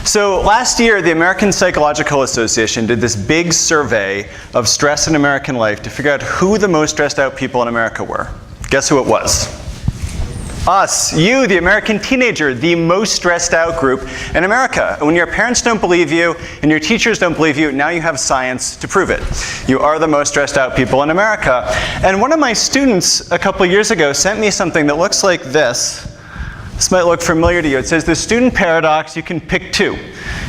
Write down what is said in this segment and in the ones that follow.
So last year, the American Psychological Association did this big survey of stress in American life to figure out who the most stressed out people in America were. Guess who it was? Us, you, the American teenager, the most stressed out group in America. And when your parents don't believe you and your teachers don't believe you, now you have science to prove it. You are the most stressed out people in America. And one of my students a couple years ago sent me something that looks like this. This might look familiar to you. It says the student paradox, you can pick two.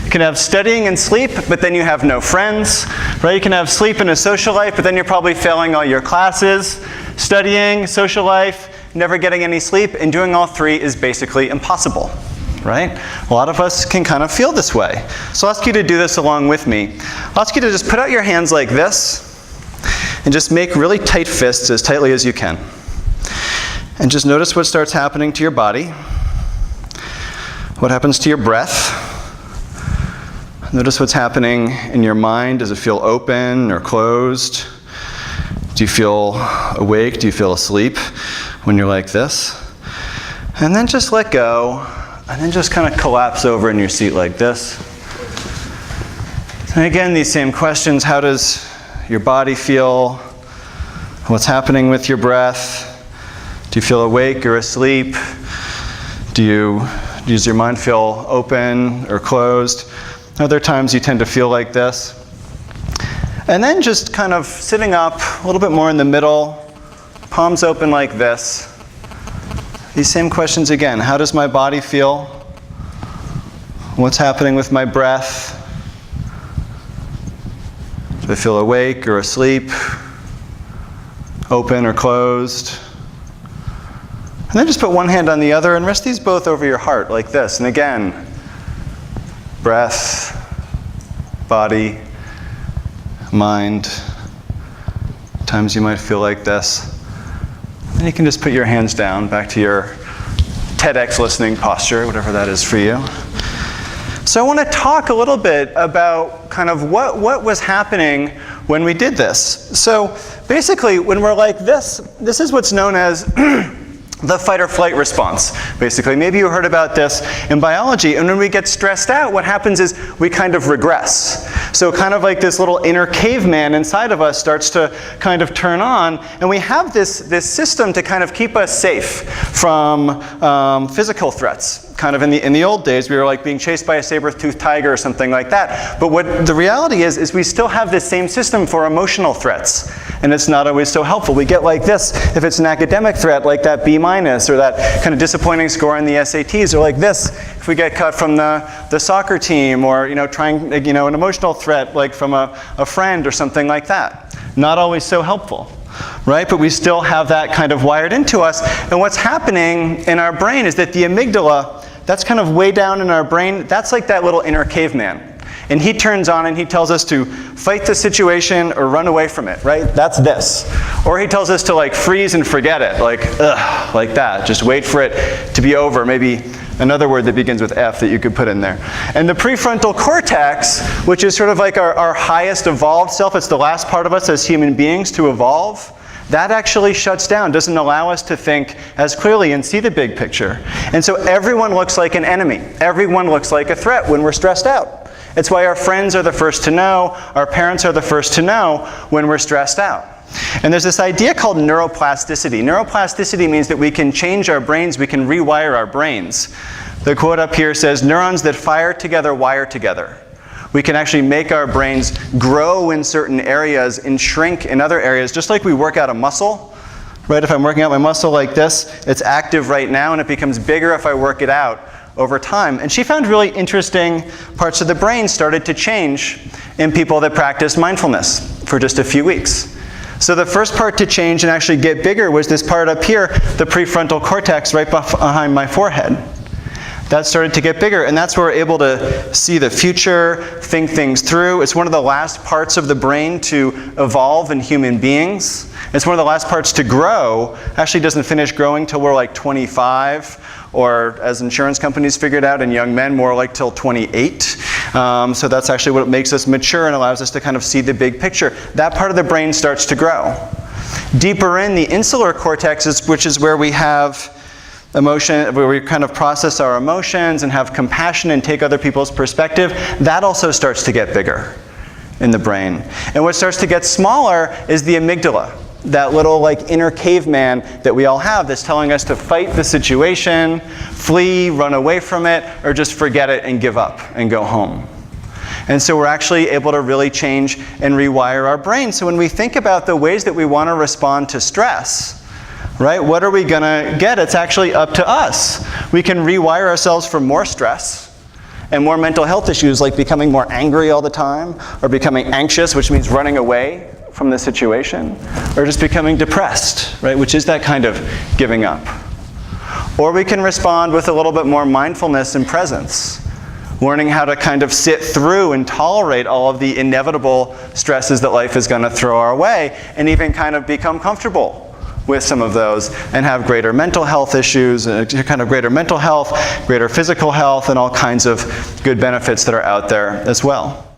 You can have studying and sleep, but then you have no friends, right? You can have sleep and a social life, but then you're probably failing all your classes. Studying, social life, never getting any sleep, and doing all three is basically impossible, right? A lot of us can kind of feel this way. So I'll ask you to do this along with me. I'll ask you to just put out your hands like this, and just make really tight fists, as tightly as you can. And just notice what starts happening to your body. What happens to your breath? Notice what's happening in your mind. Does it feel open or closed? Do you feel awake? Do you feel asleep when you're like this? And then just let go, and then just kind of collapse over in your seat like this. And again, these same questions. How does your body feel? What's happening with your breath? Do you feel awake or asleep? Does your mind feel open or closed? Other times you tend to feel like this. And then just kind of sitting up a little bit more in the middle, palms open like this. These same questions again. How does my body feel? What's happening with my breath? Do I feel awake or asleep? Open or closed? And then just put one hand on the other and rest these both over your heart like this. And again, breath, body, mind. Times you might feel like this. And you can just put your hands down back to your TEDx listening posture, whatever that is for you. So I want to talk a little bit about kind of what was happening when we did this. So basically, when we're like this, this is what's known as the fight or flight response, basically. Maybe you heard about this in biology. And when we get stressed out, what happens is we kind of regress. So kind of like this little inner caveman inside of us starts to kind of turn on. And we have this system to kind of keep us safe from physical threats. Kind of in the old days, we were like being chased by a saber-toothed tiger or something like that. But what the reality is we still have this same system for emotional threats. And it's not always so helpful. We get like this if it's an academic threat, like that B- or that kind of disappointing score on the SATs, or like this if we get cut from the soccer team, or trying an emotional threat like from a friend or something like that. Not always so helpful. Right? But we still have that kind of wired into us. And what's happening in our brain is that the amygdala, that's kind of way down in our brain, that's like that little inner caveman. And he turns on and he tells us to fight the situation or run away from it, right? That's this. Or he tells us to like freeze and forget it, like that. Just wait for it to be over. Maybe another word that begins with F that you could put in there. And the prefrontal cortex, which is sort of like our highest evolved self, it's the last part of us as human beings to evolve, that actually shuts down, doesn't allow us to think as clearly and see the big picture. And so everyone looks like an enemy. Everyone looks like a threat when we're stressed out. It's why our friends are the first to know, our parents are the first to know when we're stressed out. And there's this idea called neuroplasticity. Neuroplasticity means that we can change our brains, we can rewire our brains. The quote up here says, "Neurons that fire together wire together." We can actually make our brains grow in certain areas and shrink in other areas, just like we work out a muscle. Right? If I'm working out my muscle like this, it's active right now and it becomes bigger if I work it out over time. And she found really interesting parts of the brain started to change in people that practiced mindfulness for just a few weeks. So the first part to change and actually get bigger was this part up here, the prefrontal cortex right behind my forehead. That started to get bigger, and that's where we're able to see the future, think things through. It's one of the last parts of the brain to evolve in human beings. It's one of the last parts to grow. Actually doesn't finish growing till we're like 25, or as insurance companies figured out in young men, more like till 28. So that's actually what makes us mature and allows us to kind of see the big picture. That part of the brain starts to grow. Deeper in, the insular cortex, which is where we have emotion, where we kind of process our emotions and have compassion and take other people's perspective, that also starts to get bigger in the brain. And what starts to get smaller is the amygdala, that little like inner caveman that we all have that's telling us to fight the situation, flee, run away from it, or just forget it and give up and go home. And so we're actually able to really change and rewire our brain. So when we think about the ways that we want to respond to stress, right, what are we going to get? It's actually up to us. We can rewire ourselves for more stress and more mental health issues, like becoming more angry all the time, or becoming anxious, which means running away from the situation, or just becoming depressed, right, which is that kind of giving up. Or we can respond with a little bit more mindfulness and presence, learning how to kind of sit through and tolerate all of the inevitable stresses that life is going to throw our way, and even kind of become comfortable with some of those and have greater mental health issues, kind of greater mental health, greater physical health, and all kinds of good benefits that are out there as well.